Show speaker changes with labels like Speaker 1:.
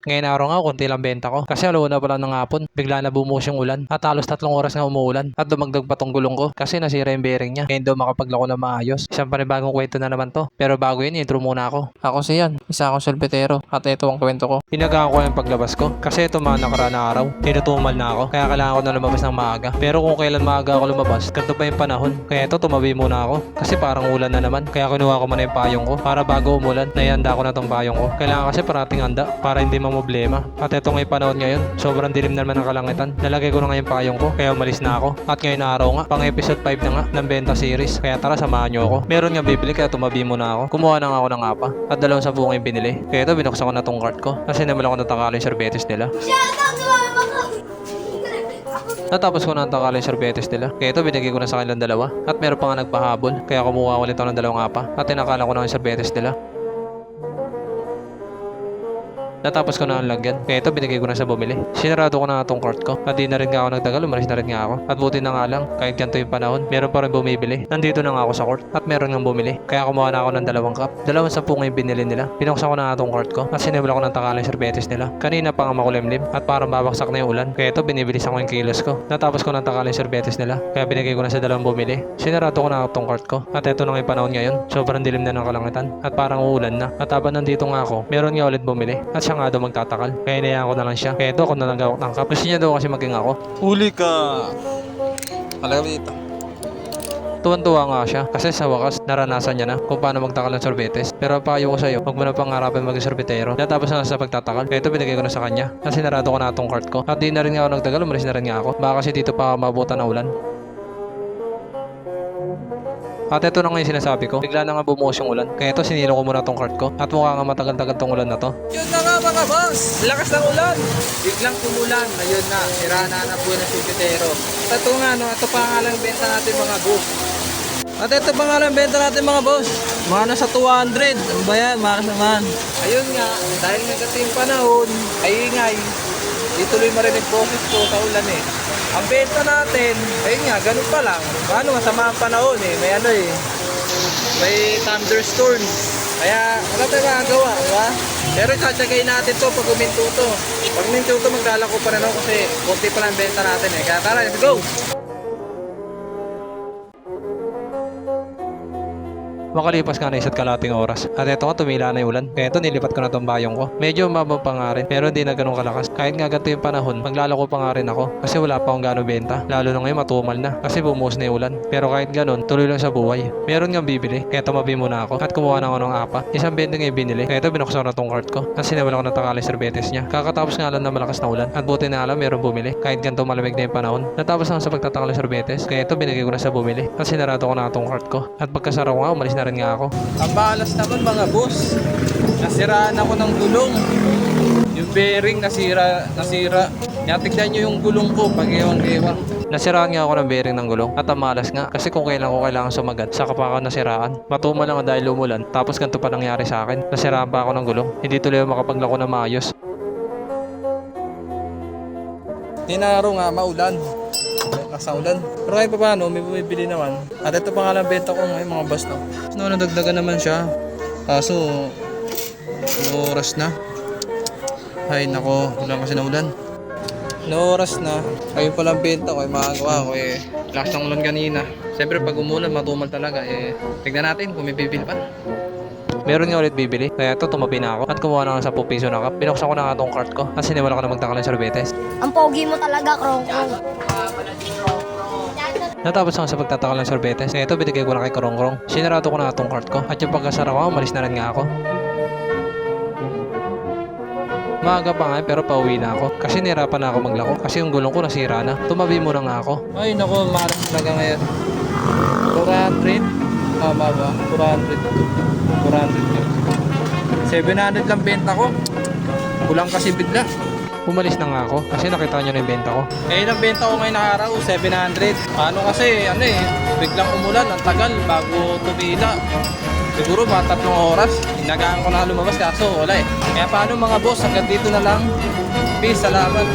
Speaker 1: Ngayon araw nga, konti lang benta ko. Kasi alauna pala ng hapon, bigla na bumuhos yung ulan. At halos 3 oras nga umuulan. At dumagdag pa tong gulong ko kasi nasira yung bearing niya. Ngayon daw makapaglako na maayos. Isang panibagong kwento na naman to. Pero bago yun, intro muna ako. Ako si Yan, isa akong solbetero. At ito ang kwento ko. Inagaan ko yung paglabas ko. Kasi ito mga nakaraan na araw, tinutumal na ako. Kaya kailangan ko na lumabas ng maaga. Pero kung kailan maaga ako lumabas, ganito pa yung panahon. Kaya ito, tumabi muna ako. Kasi parang ulan na naman. Kaya kinuha ko muna yung payong ko. Para bago umulan, naihanda ko na tong payong ko. Kailangan kasi parating handa para hindi mamblema. At ito ngayong panahon ngayon, sobrang dilim na naman ng kalangitan. Nalagay ko na ngayon payong ko, kaya umalis na ako. At ngayon araw nga, pang episode 5 na nga ng Benta Series. Kaya tara, samahan nyo ako. Meron nga bibili, kaya tumabi muna ako. Kumuha na nga ako ng apa. At 2 buong yung binili. Kaya ito, binuksan ko na tong cart ko. Kasi naman ako natakalo yung sorbetes nila. Natapos ko na ang takala yung sorbetes nila. Kaya ito, binigay ko na sa kanilang 2. At meron pa nga nagpahabol. Kaya kumuha ulit ako ng 2 apa. At tinakala ko na yung sorbetes nila. Natapos ko na ang lagyan. Kaya ito, binigay ko na sa bumili. Sinarado ko na itong cart ko. At di na rin nga ako nagtagal, umalis na rin nga ako. At buti na nga lang, kahit ganito yung panahon, meron pa rin bumibili. Nandito na nga ako sa court. At meron nga bumili. Kaya kumuha na ako ng 2 cup. 2 yung binili nila. Pinuksan ko na itong cart ko. At sinimula ko ng takalang sorbetes nila. Kanina pa nga makulimlim. At parang babaksak na yung ulan. Kaya ito, binibilis ako yung kilos ko. Natapos ko ng takalang sorbetes nila. Kaya binigay ko na sa 2 bumili. Sinarado ko na itong cart ko. At ito na nga yung panahon ngayon. Sobrang dilim na ng kalangitan. At parang uulan na. At habang nandito nga ako, meron nga ulit bumili. At siya nga daw magtatakal. Kaya inayaan ko na lang siya. Kaya ito ako na lang gawak ng cup. Gusto niya daw kasi maging ako.
Speaker 2: Huli ka! Alam dito.
Speaker 1: Tuwan-tuwa nga siya kasi sa wakas naranasan niya na kung paano magtakal ng sorbetes. Pero payo ko sa'yo, huwag mo na pangarapin maging sorbetero. Natapos na sa pagtatakal. Kaya ito binigay ko na sa kanya. Kasi narado ko na itong cart ko. At di na rin nga ako nagtagal, umalis na rin nga ako. Baka kasi dito pa mabutan na ulan. At ito na nga yung sinasabi ko, bigla na nga bumuhos yung ulan. Kaya ito, sinilo ko muna tong cart ko. At mukha nga matagal-tagal tong ulan na to.
Speaker 2: Yun na nga mga boss! Lakas ng ulan! Biglang tumulan. Ayun na, sira na po ng subitero. At ito nga, no, ito pa nga lang benta natin mga boss. At ito pa nga lang benta natin mga boss. Mga nasa 200. Ano ba yan? Maras naman. Ayun nga, dahil nagkating panahon, ay ingay. Ituloy marinig boses ko sa ulan eh. Ang benta natin, ayun nga, ganun pa lang. Paano, masama ang panahon eh. May ano eh. May thunderstorm. Kaya, wala tayong magagawa, diba? Pero satsagay natin to pag uminto to. Pag uminto to, maglalako pa rin ako kasi konti pa lang benta natin eh. Kaya tara, let's go!
Speaker 1: Makalipas nga na 1 kalahating oras. At eto nga, tumila na yung ulan. Kaya ito, nilipat ko na tong bayong ko. Medyo mababa pa nga rin, pero hindi na ganun kalakas. Kahit nga ganito yung panahon, maglalako pa nga rin ako. Kasi wala pa akong gano'ng benta. Lalo na ngayon, matumal na. Kasi bumuhos na yung ulan. Pero kahit ganun, tuloy lang sa buhay. Meron nga bibili. Kaya tumabi muna ako. At kumuha na ako ng apa. Isang benta nga yung binili. Kaya ito, binuksan ko na tong cart ko. At sinawala ko na takaling sorbetes niya. Kakatapos nga lang na malakas na ulan. At buti na alam, meron bumili. Kahit ganito malamig na yung panahon. Natapos na sa pagtatakaling sorbetes. Kaya ito, binigay ko na sa bumili. At sinarado ko na tong cart ko. At pagkasara ko nga, umalis na rin nga ako.
Speaker 2: Ang balas naman mga boss. Nasiraan ako ng gulong. Yung bearing nasira. Tignan nyo yung gulong ko pag ewang-ewang.
Speaker 1: Nasiraan nga ako ng bearing ng gulong at ang malas nga kasi kung kailan ko kailangan sumagat saka pa ako nasiraan. Matumal lang dahil umulan tapos ganito pa nangyari sa akin. Nasiraan pa ako ng gulong. Hindi tuloy ako makapaglako na maayos.
Speaker 2: Tinaro nga maulan. Nasa ulan. Pero kahit pa paano, may bumibili naman. At ito pa nga lang benta ko ngayon mga boss no. No, nadagdagan naman siya. Kaso, oras na. Ay nako, ulan kasi na ulan. Oras na. Ayun pa lang benta ko, makagawa ko eh. Lakas ng ulan kanina. Siyempre pag umulan, matumal talaga eh. Tignan natin kung may bibili pa.
Speaker 1: Meron nga ulit bibili, kaya ito tumabi na ako at kumuha na ng 10 piso na cup. Binuksan ko na nga itong cart ko at siniwala ko na magtakal ng sorbetes.
Speaker 3: Ang pogi mo talaga, Krongkrong.
Speaker 1: Natapos nga sa pagtatakal ng sorbetes, kaya ito binigay ko na kay Krongkrong. Sinarado ko na itong cart ko at yung pagkasara ko, umalis na rin nga ako. Maaga pa nga pero pauwi na ako kasi nirapan na ako maglako kasi yung gulong ko nasira na. Tumabi muna nga ako.
Speaker 2: Ay nako, maras talaga ngayon. 400? Tama ba? 400 700 lang benta ko. Kulang kasi bigla.
Speaker 1: Umalis na nga ako kasi nakita nyo na yung benta ko.
Speaker 2: Eh, ang benta ko ngayon na araw, 700. Ano kasi, biglang umulan, ang tagal bago tumila. Siguro mga 3 oras. Inagaan ko na lumabas kaso wala eh. Kaya paano mga boss, hanggang dito na lang. Peace, salamat.